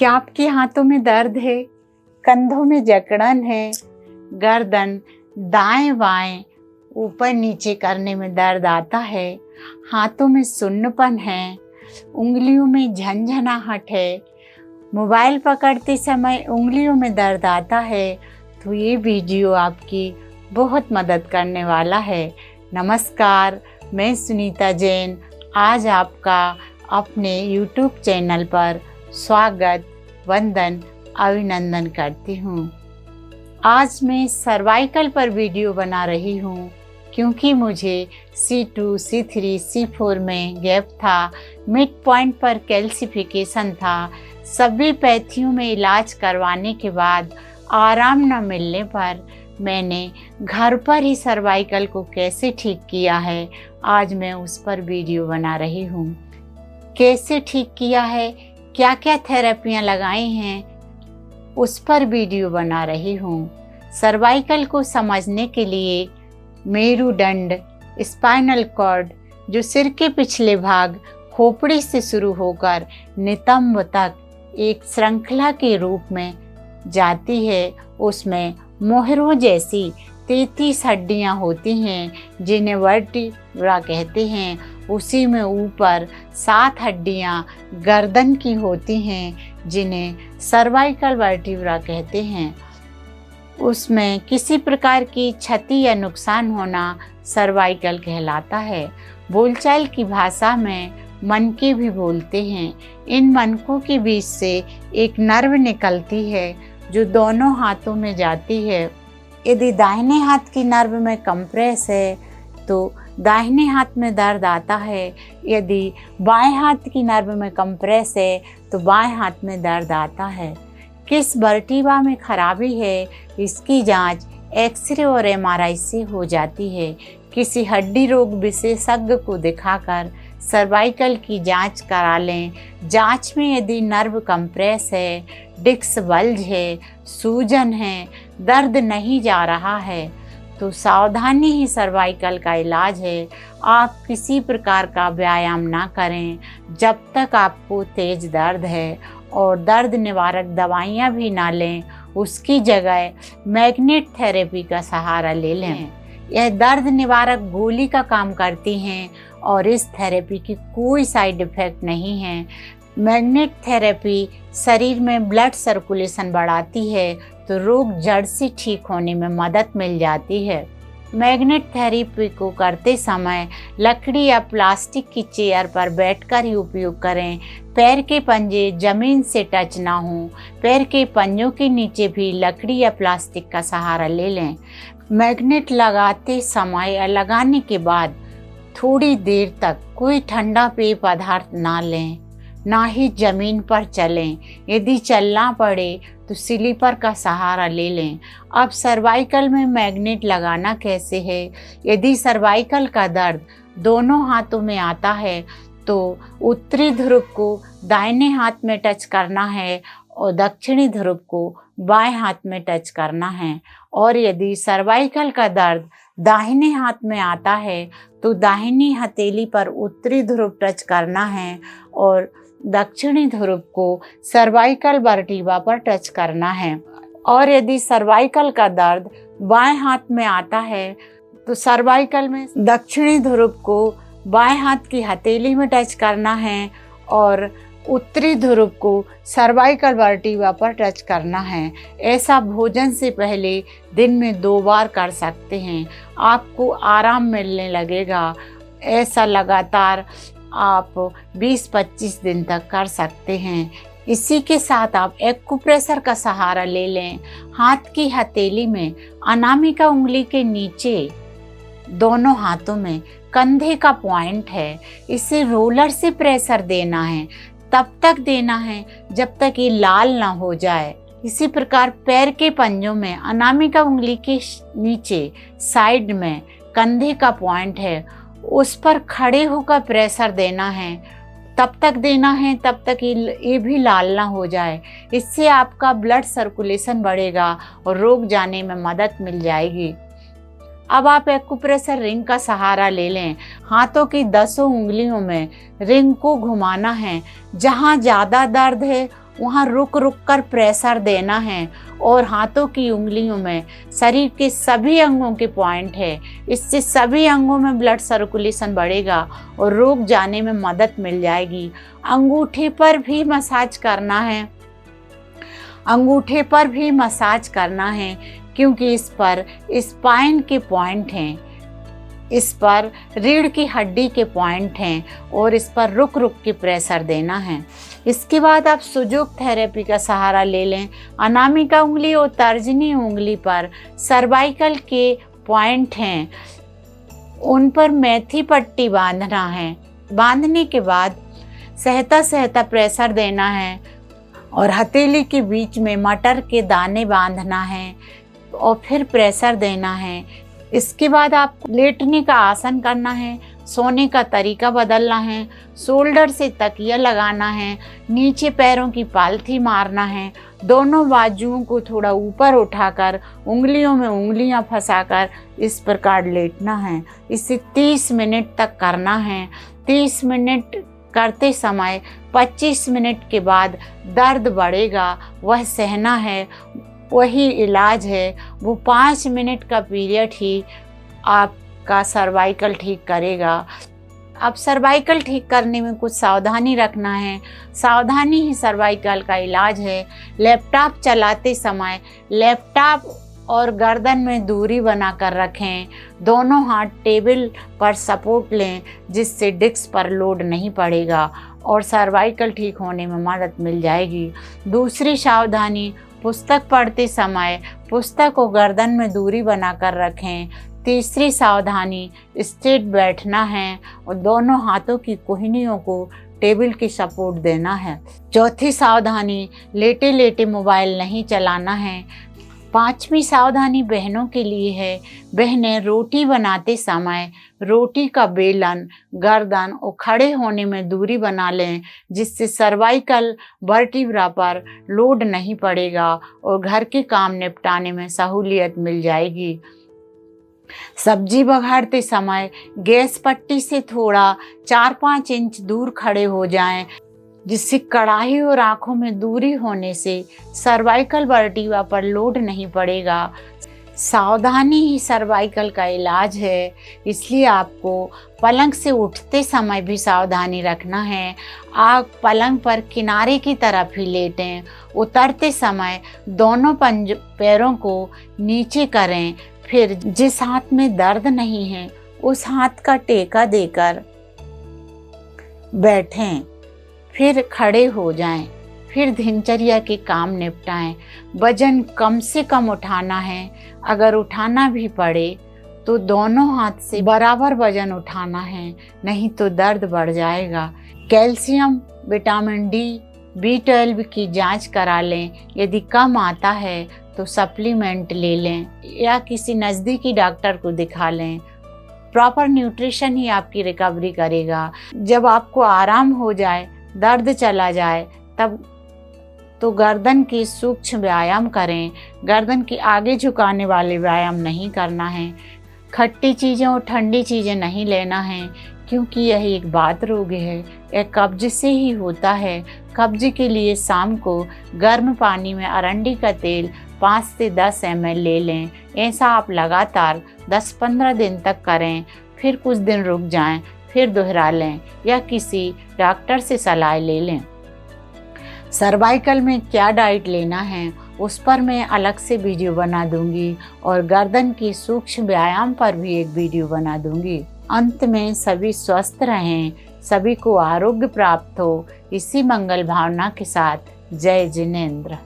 क्या आपके हाथों में दर्द है, कंधों में जकड़न है, गर्दन दाएं बाएं ऊपर नीचे करने में दर्द आता है, हाथों में सुन्नपन है, उंगलियों में झंझनाहट है, मोबाइल पकड़ते समय उंगलियों में दर्द आता है, तो ये वीडियो आपकी बहुत मदद करने वाला है। नमस्कार, मैं सुनीता जैन आज आपका अपने YouTube चैनल पर स्वागत, वंदन, अभिनंदन करती हूँ। आज मैं सर्वाइकल पर वीडियो बना रही हूँ क्योंकि मुझे C2, C3, C4 में गैप था, मिड पॉइंट पर कैल्सिफिकेशन था। सभी पैथियों में इलाज करवाने के बाद आराम न मिलने पर मैंने घर पर ही सर्वाइकल को कैसे ठीक किया है, आज मैं उस पर वीडियो बना रही हूँ। कैसे ठीक किया है, क्या क्या थेरेपियाँ लगाई हैं, उस पर वीडियो बना रही हूँ। सर्वाइकल को समझने के लिए मेरुदंड, स्पाइनल कॉर्ड जो सिर के पिछले भाग खोपड़ी से शुरू होकर नितंब तक एक श्रृंखला के रूप में जाती है, उसमें मोहरों जैसी 33 हड्डियां होती हैं जिन्हें वर्टिब्रा कहते हैं। उसी में ऊपर 7 हड्डियां गर्दन की होती हैं जिन्हें सर्वाइकल वर्टिब्रा कहते हैं। उसमें किसी प्रकार की क्षति या नुकसान होना सर्वाइकल कहलाता है। बोलचाल की भाषा में मनके भी बोलते हैं। इन मनकों के बीच से एक नर्व निकलती है जो दोनों हाथों में जाती है। यदि दाहिने हाथ की नर्व में कंप्रेस है तो दाहिने हाथ में दर्द आता है। यदि बाएं हाथ की नर्व में कंप्रेस है तो बाएं हाथ में दर्द आता है। किस वर्टिब्रा में खराबी है, इसकी जांच एक्सरे और MRI से हो जाती है। किसी हड्डी रोग विशेषज्ञ को दिखाकर सर्वाइकल की जांच करा लें। जांच में यदि नर्व कंप्रेस है, डिस्क बल्ज है, सूजन है, दर्द नहीं जा रहा है तो सावधानी ही सर्वाइकल का इलाज है। आप किसी प्रकार का व्यायाम ना करें जब तक आपको तेज दर्द है और दर्द निवारक दवाइयाँ भी ना लें। उसकी जगह मैग्नेट थेरेपी का सहारा ले लें। यह दर्द निवारक गोली का काम करती हैं और इस थेरेपी की कोई साइड इफ़ेक्ट नहीं है। मैग्नेट थेरेपी शरीर में ब्लड सर्कुलेशन बढ़ाती है तो रोग जड़ से ठीक होने में मदद मिल जाती है। मैग्नेट थेरेपी को करते समय लकड़ी या प्लास्टिक की चेयर पर बैठकर ही उपयोग करें। पैर के पंजे जमीन से टच ना हों। पैर के पंजों के नीचे भी लकड़ी या प्लास्टिक का सहारा ले लें। मैग्नेट लगाते समय या लगाने के बाद थोड़ी देर तक कोई ठंडा पेय पदार्थ ना लें, ना ही जमीन पर चलें। यदि चलना पड़े तो स्लीपर का सहारा ले लें। अब सर्वाइकल में मैग्नेट लगाना कैसे है। यदि सर्वाइकल का दर्द दोनों हाथों में आता है तो उत्तरी ध्रुव को दाहिने हाथ में टच करना है और दक्षिणी ध्रुव को बाएं हाथ में टच करना है। और यदि सर्वाइकल का दर्द दाहिने हाथ में आता है तो दाहिनी हथेली पर उत्तरी ध्रुव टच करना है और दक्षिणी ध्रुव को सर्वाइकल वर्टिब्रा पर टच करना है। और यदि सर्वाइकल का दर्द बाएं हाथ में आता है तो सर्वाइकल में दक्षिणी ध्रुव को बाएं हाथ की हथेली में टच करना है और उत्तरी ध्रुव को सर्वाइकल वर्टिब्रा पर टच करना है। ऐसा भोजन से पहले दिन में 2 बार कर सकते हैं। आपको आराम मिलने लगेगा। ऐसा लगातार आप 20-25 दिन तक कर सकते हैं। इसी के साथ आप एक्यूप्रेशर का सहारा ले लें। हाथ की हथेली में अनामिका उंगली के नीचे दोनों हाथों में कंधे का पॉइंट है, इसे रोलर से प्रेशर देना है। तब तक देना है जब तक ये लाल ना हो जाए। इसी प्रकार पैर के पंजों में अनामिका उंगली के नीचे साइड में कंधे का पॉइंट है, उस पर खड़े होकर प्रेशर देना है। तब तक देना है तब तक ये भी लाल ना हो जाए। इससे आपका ब्लड सर्कुलेशन बढ़ेगा और रोग जाने में मदद मिल जाएगी। अब आप एक्यूप्रेशर रिंग का सहारा ले लें। हाथों की 10 उंगलियों में रिंग को घुमाना है। जहाँ ज़्यादा दर्द है वहाँ रुक रुक कर प्रेशर देना है। और हाथों की उंगलियों में शरीर के सभी अंगों के पॉइंट है। इससे सभी अंगों में ब्लड सर्कुलेशन बढ़ेगा और रोग जाने में मदद मिल जाएगी। अंगूठे पर भी मसाज करना है, अंगूठे पर भी मसाज करना है, क्योंकि इस पर स्पाइन के पॉइंट हैं, इस पर रीढ़ की हड्डी के पॉइंट हैं और इस पर रुक रुक के प्रेशर देना है। इसके बाद आप सुजोग थेरेपी का सहारा ले लें। अनामिका उंगली और तर्जनी उंगली पर सर्वाइकल के पॉइंट हैं, उन पर मेथी पट्टी बांधना है। बांधने के बाद सहता सहता प्रेशर देना है और हथेली के बीच में मटर के दाने बांधना है और फिर प्रेशर देना है। इसके बाद आपको लेटने का आसन करना है, सोने का तरीका बदलना है, शोल्डर से तकिया लगाना है, नीचे पैरों की पालथी मारना है, दोनों बाजुओं को थोड़ा ऊपर उठाकर उंगलियों में उंगलियां फंसाकर इस प्रकार लेटना है। इसे 30 मिनट तक करना है। 30 मिनट करते समय 25 मिनट के बाद दर्द बढ़ेगा, वह सहना है, वही इलाज है। वो 5 मिनट का पीरियड ही आपका सर्वाइकल ठीक करेगा। अब सर्वाइकल ठीक करने में कुछ सावधानी रखना है। सावधानी ही सर्वाइकल का इलाज है। लैपटॉप चलाते समय लैपटॉप और गर्दन में दूरी बनाकर रखें। दोनों हाथ टेबल पर सपोर्ट लें, जिससे डिस्क पर लोड नहीं पड़ेगा और सर्वाइकल ठीक होने में मदद मिल जाएगी। दूसरी सावधानी, पुस्तक पढ़ते समय पुस्तक को गर्दन में दूरी बनाकर रखें। तीसरी सावधानी, स्ट्रेट बैठना है और दोनों हाथों की कोहनियों को टेबल की सपोर्ट देना है। चौथी सावधानी, लेटे लेटे मोबाइल नहीं चलाना है। पांचवी सावधानी बहनों के लिए है। बहनें रोटी बनाते समय रोटी का बेलन, गर्दन और खड़े होने में दूरी बना लें, जिससे सर्वाइकल वर्टिब्रा पर लोड नहीं पड़ेगा और घर के काम निपटाने में सहूलियत मिल जाएगी। सब्जी बघाड़ते समय गैस पट्टी से थोड़ा 4-5 इंच दूर खड़े हो जाएं, जिससे कढ़ाई और आंखों में दूरी होने से सर्वाइकल वर्टिब्रा पर लोड नहीं पड़ेगा। सावधानी ही सर्वाइकल का इलाज है, इसलिए आपको पलंग से उठते समय भी सावधानी रखना है। आप पलंग पर किनारे की तरफ ही लेटें। उतरते समय दोनों पैरों को नीचे करें। फिर जिस हाथ में दर्द नहीं है उस हाथ का टेका देकर बैठें, फिर खड़े हो जाएं, फिर दिनचर्या के काम निपटाएं। वजन कम से कम उठाना है। अगर उठाना भी पड़े तो दोनों हाथ से बराबर वजन उठाना है, नहीं तो दर्द बढ़ जाएगा। कैल्शियम, विटामिन डी, B12 की जांच करा लें। यदि कम आता है तो सप्लीमेंट ले लें या किसी नज़दीकी डॉक्टर को दिखा लें। प्रॉपर न्यूट्रिशन ही आपकी रिकवरी करेगा। जब आपको आराम हो जाए, दर्द चला जाए, तब तो गर्दन की सूक्ष्म व्यायाम करें। गर्दन की आगे झुकाने वाले व्यायाम नहीं करना है। खट्टी चीज़ें और ठंडी चीज़ें नहीं लेना है, क्योंकि यह एक वात रोग है। यह कब्ज से ही होता है। कब्ज के लिए शाम को गर्म पानी में अरंडी का तेल 5 से 10 ml ले लें। ऐसा आप लगातार 10-15 दिन तक करें, फिर कुछ दिन रुक जाएं, फिर दोहरा लें या किसी डॉक्टर से सलाह ले लें। सर्वाइकल में क्या डाइट लेना है उस पर मैं अलग से वीडियो बना दूंगी और गर्दन की सूक्ष्म व्यायाम पर भी एक वीडियो बना दूंगी। अंत में सभी स्वस्थ रहें, सभी को आरोग्य प्राप्त हो, इसी मंगल भावना के साथ जय जिनेंद्र।